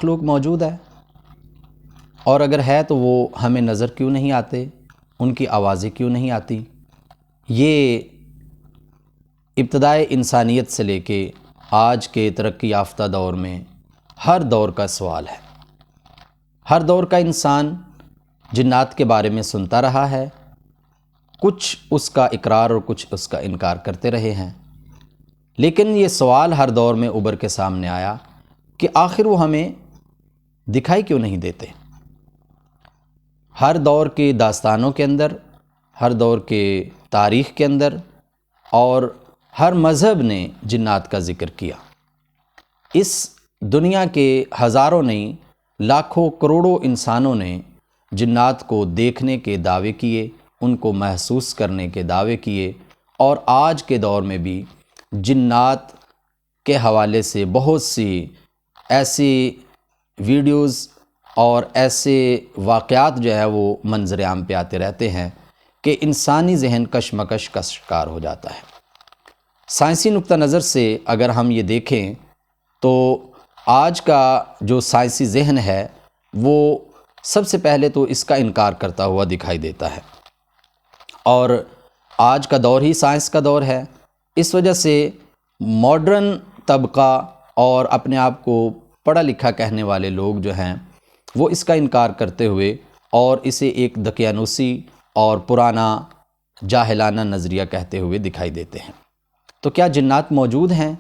مخلوق موجود ہے، اور اگر ہے تو وہ ہمیں نظر کیوں نہیں آتے، ان کی آوازیں کیوں نہیں آتی؟ یہ ابتدائے انسانیت سے لے کے آج کے ترقی یافتہ دور میں ہر دور کا سوال ہے۔ ہر دور کا انسان جنات کے بارے میں سنتا رہا ہے، کچھ اس کا اقرار اور کچھ اس کا انکار کرتے رہے ہیں، لیکن یہ سوال ہر دور میں ابھر کے سامنے آیا کہ آخر وہ ہمیں دکھائی کیوں نہیں دیتے؟ ہر دور کے داستانوں کے اندر، ہر دور کے تاریخ کے اندر، اور ہر مذہب نے جنات کا ذکر کیا۔ اس دنیا کے ہزاروں نہیں لاکھوں کروڑوں انسانوں نے جنات کو دیکھنے کے دعوے کیے، ان کو محسوس کرنے کے دعوے کیے، اور آج کے دور میں بھی جنات کے حوالے سے بہت سی ایسی ویڈیوز اور ایسے واقعات جو ہے وہ منظر عام پہ آتے رہتے ہیں کہ انسانی ذہن کشمکش کا شکار ہو جاتا ہے۔ سائنسی نقطہ نظر سے اگر ہم یہ دیکھیں تو آج کا جو سائنسی ذہن ہے وہ سب سے پہلے تو اس کا انکار کرتا ہوا دکھائی دیتا ہے، اور آج کا دور ہی سائنس کا دور ہے۔ اس وجہ سے ماڈرن طبقہ اور اپنے آپ کو پڑھا لکھا کہنے والے لوگ جو ہیں وہ اس کا انکار کرتے ہوئے اور اسے ایک دقیانوسی اور پرانا جاہلانہ نظریہ کہتے ہوئے دکھائی دیتے ہیں۔ تو کیا جنات موجود ہیں؟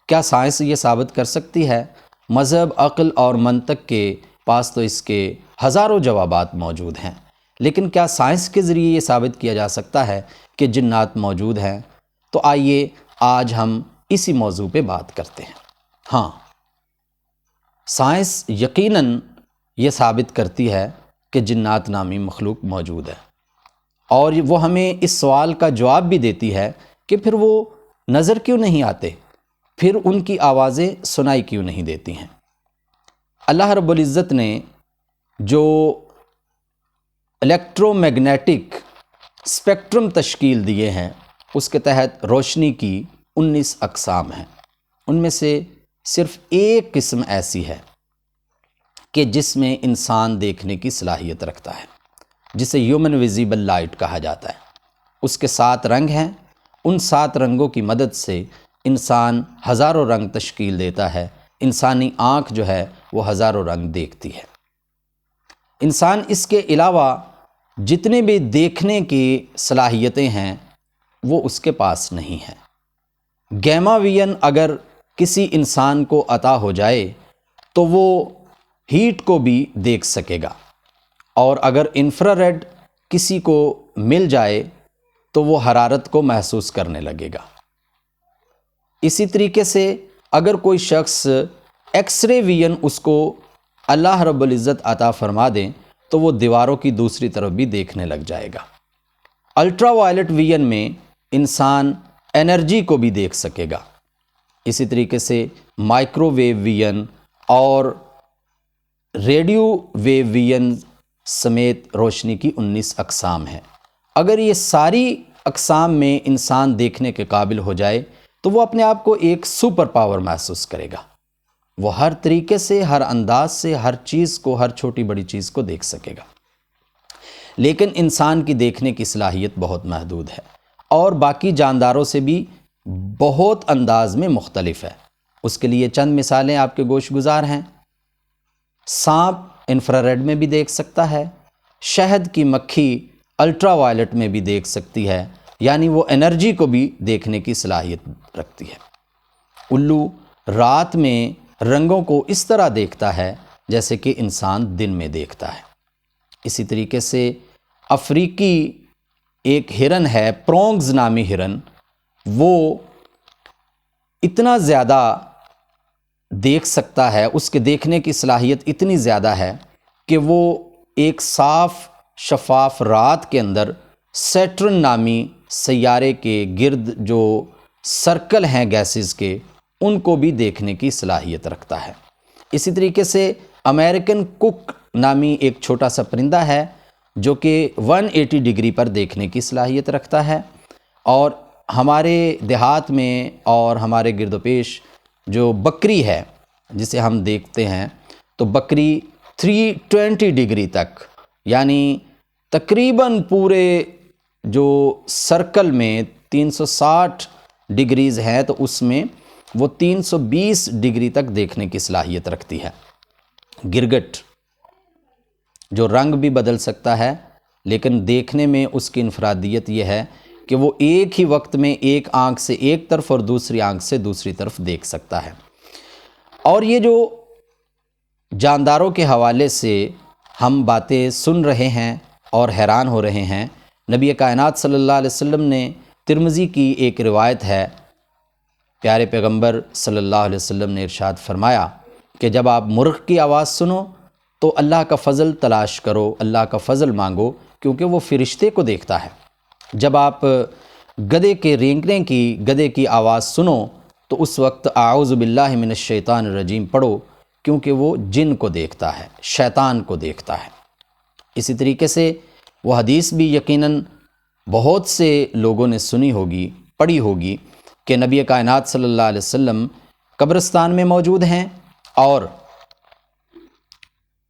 کیا سائنس یہ ثابت کر سکتی ہے؟ مذہب، عقل اور منطق کے پاس تو اس کے ہزاروں جوابات موجود ہیں، لیکن کیا سائنس کے ذریعے یہ ثابت کیا جا سکتا ہے کہ جنات موجود ہیں؟ تو آئیے آج ہم اسی موضوع پہ بات کرتے ہیں۔ ہاں، سائنس یقیناً یہ ثابت کرتی ہے کہ جنات نامی مخلوق موجود ہے، اور وہ ہمیں اس سوال کا جواب بھی دیتی ہے کہ پھر وہ نظر کیوں نہیں آتے، پھر ان کی آوازیں سنائی کیوں نہیں دیتی ہیں۔ اللہ رب العزت نے جو الیکٹرو میگنیٹک اسپیکٹرم تشکیل دیے ہیں اس کے تحت روشنی کی 19 اقسام ہیں۔ ان میں سے صرف ایک قسم ایسی ہے کہ جس میں انسان دیکھنے کی صلاحیت رکھتا ہے، جسے ہیومن ویزیبل لائٹ کہا جاتا ہے۔ اس کے 7 رنگ ہیں، ان 7 رنگوں کی مدد سے انسان ہزاروں رنگ تشکیل دیتا ہے، انسانی آنکھ جو ہے وہ ہزاروں رنگ دیکھتی ہے۔ انسان اس کے علاوہ جتنے بھی دیکھنے کی صلاحیتیں ہیں وہ اس کے پاس نہیں ہیں۔ گیما ویژن اگر کسی انسان کو عطا ہو جائے تو وہ ہیٹ کو بھی دیکھ سکے گا، اور اگر انفرا ریڈ کسی کو مل جائے تو وہ حرارت کو محسوس کرنے لگے گا۔ اسی طریقے سے اگر کوئی شخص ایکس رے ویژن اس کو اللہ رب العزت عطا فرما دیں تو وہ دیواروں کی دوسری طرف بھی دیکھنے لگ جائے گا۔ الٹرا وائلٹ ویژن میں انسان انرجی کو بھی دیکھ سکے گا۔ اسی طریقے سے مائکرو ویو ویژن اور ریڈیو ویو ویژن سمیت روشنی کی 19 اقسام ہیں۔ اگر یہ ساری اقسام میں انسان دیکھنے کے قابل ہو جائے تو وہ اپنے آپ کو ایک سپر پاور محسوس کرے گا۔ وہ ہر طریقے سے، ہر انداز سے، ہر چیز کو، ہر چھوٹی بڑی چیز کو دیکھ سکے گا۔ لیکن انسان کی دیکھنے کی صلاحیت بہت محدود ہے، اور باقی جانداروں سے بھی بہت انداز میں مختلف ہے۔ اس کے لیے چند مثالیں آپ کے گوش گزار ہیں۔ سانپ انفرا ریڈ میں بھی دیکھ سکتا ہے، شہد کی مکھی الٹرا وائلٹ میں بھی دیکھ سکتی ہے، یعنی وہ انرجی کو بھی دیکھنے کی صلاحیت رکھتی ہے۔ الو رات میں رنگوں کو اس طرح دیکھتا ہے جیسے کہ انسان دن میں دیکھتا ہے۔ اسی طریقے سے افریقی ایک ہرن ہے، پرونگز نامی ہرن، وہ اتنا زیادہ دیکھ سکتا ہے، اس کے دیکھنے کی صلاحیت اتنی زیادہ ہے کہ وہ ایک صاف شفاف رات کے اندر سیٹرن نامی سیارے کے گرد جو سرکل ہیں گیسز کے، ان کو بھی دیکھنے کی صلاحیت رکھتا ہے۔ اسی طریقے سے امریکن کک نامی ایک چھوٹا سا پرندہ ہے جو کہ 180 ڈگری پر دیکھنے کی صلاحیت رکھتا ہے، اور ہمارے دیہات میں اور ہمارے گرد و پیش جو بکری ہے جسے ہم دیکھتے ہیں تو بکری 320 ڈگری تک، یعنی تقریباً پورے جو سرکل میں 360 ڈگریز ہے تو اس میں وہ 320 ڈگری تک دیکھنے کی صلاحیت رکھتی ہے۔ گرگٹ جو رنگ بھی بدل سکتا ہے، لیکن دیکھنے میں اس کی انفرادیت یہ ہے کہ وہ ایک ہی وقت میں ایک آنکھ سے ایک طرف اور دوسری آنکھ سے دوسری طرف دیکھ سکتا ہے۔ اور یہ جو جانداروں کے حوالے سے ہم باتیں سن رہے ہیں اور حیران ہو رہے ہیں، نبی کائنات صلی اللہ علیہ وسلم نے، ترمذی کی ایک روایت ہے، پیارے پیغمبر صلی اللہ علیہ وسلم نے ارشاد فرمایا کہ جب آپ مرغ کی آواز سنو تو اللہ کا فضل تلاش کرو، اللہ کا فضل مانگو، کیونکہ وہ فرشتے کو دیکھتا ہے۔ جب آپ گدھے کے رینگنے کی، گدھے کی آواز سنو تو اس وقت اعوذ باللہ من الشیطان الرجیم پڑھو، کیونکہ وہ جن کو دیکھتا ہے، شیطان کو دیکھتا ہے۔ اسی طریقے سے وہ حدیث بھی یقیناً بہت سے لوگوں نے سنی ہوگی، پڑھی ہوگی، کہ نبی کائنات صلی اللہ علیہ وسلم قبرستان میں موجود ہیں اور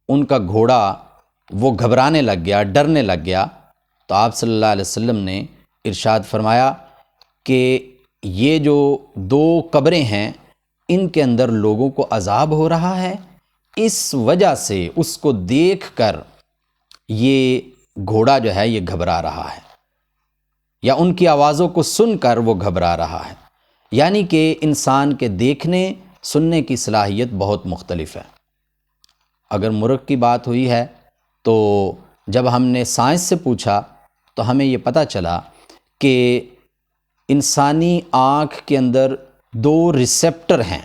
ان کا گھوڑا وہ گھبرانے لگ گیا، ڈرنے لگ گیا، تو آپ صلی اللہ علیہ وسلم نے ارشاد فرمایا کہ یہ جو 2 قبریں ہیں ان کے اندر لوگوں کو عذاب ہو رہا ہے، اس وجہ سے اس کو دیکھ کر یہ گھوڑا جو ہے یہ گھبرا رہا ہے، یا ان کی آوازوں کو سن کر وہ گھبرا رہا ہے۔ یعنی کہ انسان کے دیکھنے سننے کی صلاحیت بہت مختلف ہے۔ اگر مرغ کی بات ہوئی ہے تو جب ہم نے سائنس سے پوچھا تو ہمیں یہ پتہ چلا کہ انسانی آنکھ کے اندر 2 ریسیپٹر ہیں،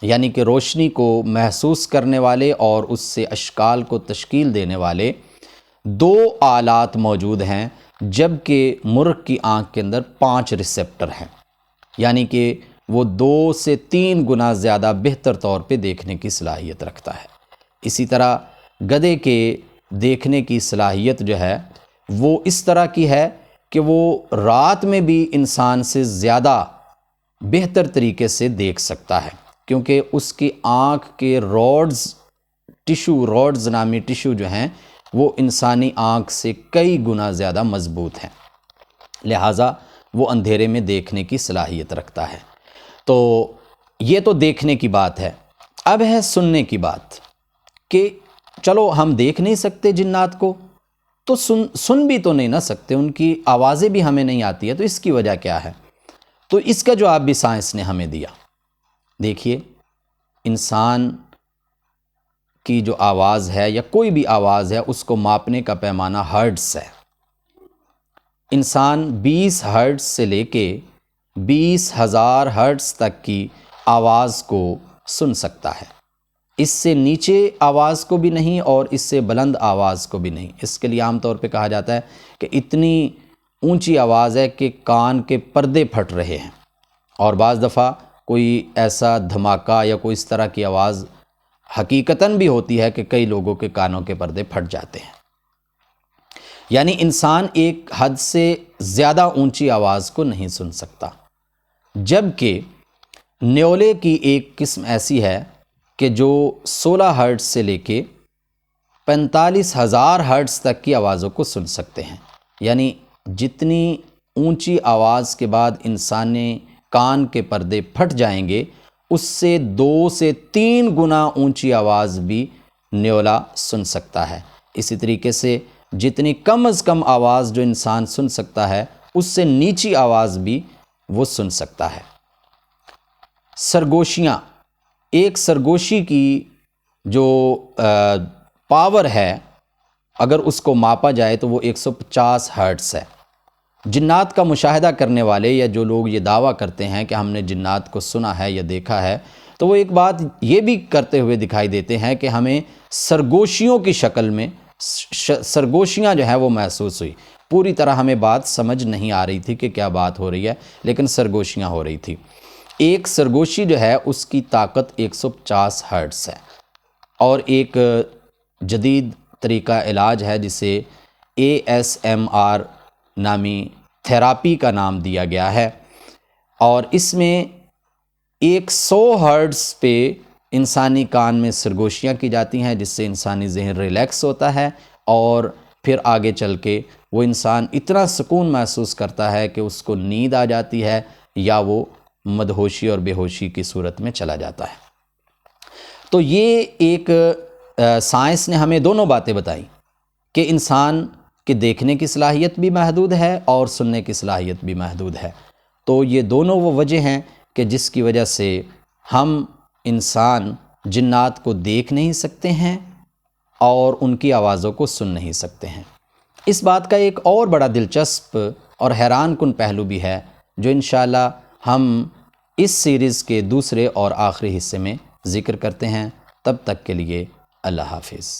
یعنی کہ روشنی کو محسوس کرنے والے اور اس سے اشکال کو تشکیل دینے والے 2 آلات موجود ہیں، جبکہ مرغ کی آنکھ کے اندر 5 ریسیپٹر ہیں، یعنی کہ وہ 2 سے 3 گنا زیادہ بہتر طور پہ دیکھنے کی صلاحیت رکھتا ہے۔ اسی طرح گدھے کے دیکھنے کی صلاحیت جو ہے وہ اس طرح کی ہے کہ وہ رات میں بھی انسان سے زیادہ بہتر طریقے سے دیکھ سکتا ہے، کیونکہ اس کی آنکھ کے روڈز نامی ٹشو جو ہیں وہ انسانی آنکھ سے کئی گنا زیادہ مضبوط ہیں، لہٰذا وہ اندھیرے میں دیکھنے کی صلاحیت رکھتا ہے۔ تو یہ تو دیکھنے کی بات ہے۔ اب ہے سننے کی بات، کہ چلو ہم دیکھ نہیں سکتے جنات کو، تو سن بھی تو نہیں نہ سکتے، ان کی آوازیں بھی ہمیں نہیں آتی ہے، تو اس کی وجہ کیا ہے؟ تو اس کا جواب بھی سائنس نے ہمیں دیا۔ دیکھیے، انسان کی جو آواز ہے یا کوئی بھی آواز ہے اس کو ماپنے کا پیمانہ ہرٹز ہے۔ انسان 20 ہرٹز سے لے کے 20,000 ہرٹز تک کی آواز کو سن سکتا ہے، اس سے نیچے آواز کو بھی نہیں اور اس سے بلند آواز کو بھی نہیں۔ اس کے لیے عام طور پہ کہا جاتا ہے کہ اتنی اونچی آواز ہے کہ کان کے پردے پھٹ رہے ہیں، اور بعض دفعہ کوئی ایسا دھماکہ یا کوئی اس طرح کی آواز حقیقتاً بھی ہوتی ہے کہ کئی لوگوں کے کانوں کے پردے پھٹ جاتے ہیں۔ یعنی انسان ایک حد سے زیادہ اونچی آواز کو نہیں سن سکتا، جبکہ نیولے کی ایک قسم ایسی ہے کہ جو 16 ہرٹز سے لے کے 45,000 ہرٹز تک کی آوازوں کو سن سکتے ہیں۔ یعنی جتنی اونچی آواز کے بعد انسانی کان کے پردے پھٹ جائیں گے، اس سے 2 سے 3 گنا اونچی آواز بھی نیولا سن سکتا ہے۔ اسی طریقے سے جتنی کم از کم آواز جو انسان سن سکتا ہے، اس سے نیچی آواز بھی وہ سن سکتا ہے۔ سرگوشیاں، ایک سرگوشی کی جو پاور ہے، اگر اس کو ماپا جائے تو وہ 150 ہرٹز ہے۔ جنات کا مشاہدہ کرنے والے یا جو لوگ یہ دعویٰ کرتے ہیں کہ ہم نے جنات کو سنا ہے یا دیکھا ہے، تو وہ ایک بات یہ بھی کرتے ہوئے دکھائی دیتے ہیں کہ ہمیں سرگوشیوں کی شکل میں سرگوشیاں جو ہیں وہ محسوس ہوئی۔ پوری طرح ہمیں بات سمجھ نہیں آ رہی تھی کہ کیا بات ہو رہی ہے، لیکن سرگوشیاں ہو رہی تھی۔ ایک سرگوشی جو ہے اس کی طاقت 150 ہرٹز ہے، اور ایک جدید طریقہ علاج ہے جسے ASMR نامی تھراپی کا نام دیا گیا ہے، اور اس میں 100 ہرٹز پہ انسانی کان میں سرگوشیاں کی جاتی ہیں جس سے انسانی ذہن ریلیکس ہوتا ہے، اور پھر آگے چل کے وہ انسان اتنا سکون محسوس کرتا ہے کہ اس کو نیند آ جاتی ہے یا وہ مدہوشی اور بے ہوشی کی صورت میں چلا جاتا ہے۔ تو یہ ایک سائنس نے ہمیں دونوں باتیں بتائیں کہ انسان کے دیکھنے کی صلاحیت بھی محدود ہے اور سننے کی صلاحیت بھی محدود ہے۔ تو یہ دونوں وہ وجہ ہیں کہ جس کی وجہ سے ہم انسان جنات کو دیکھ نہیں سکتے ہیں اور ان کی آوازوں کو سن نہیں سکتے ہیں۔ اس بات کا ایک اور بڑا دلچسپ اور حیران کن پہلو بھی ہے جو انشاءاللہ ہم اس سیریز کے دوسرے اور آخری حصے میں ذکر کرتے ہیں۔ تب تک کے لیے اللہ حافظ۔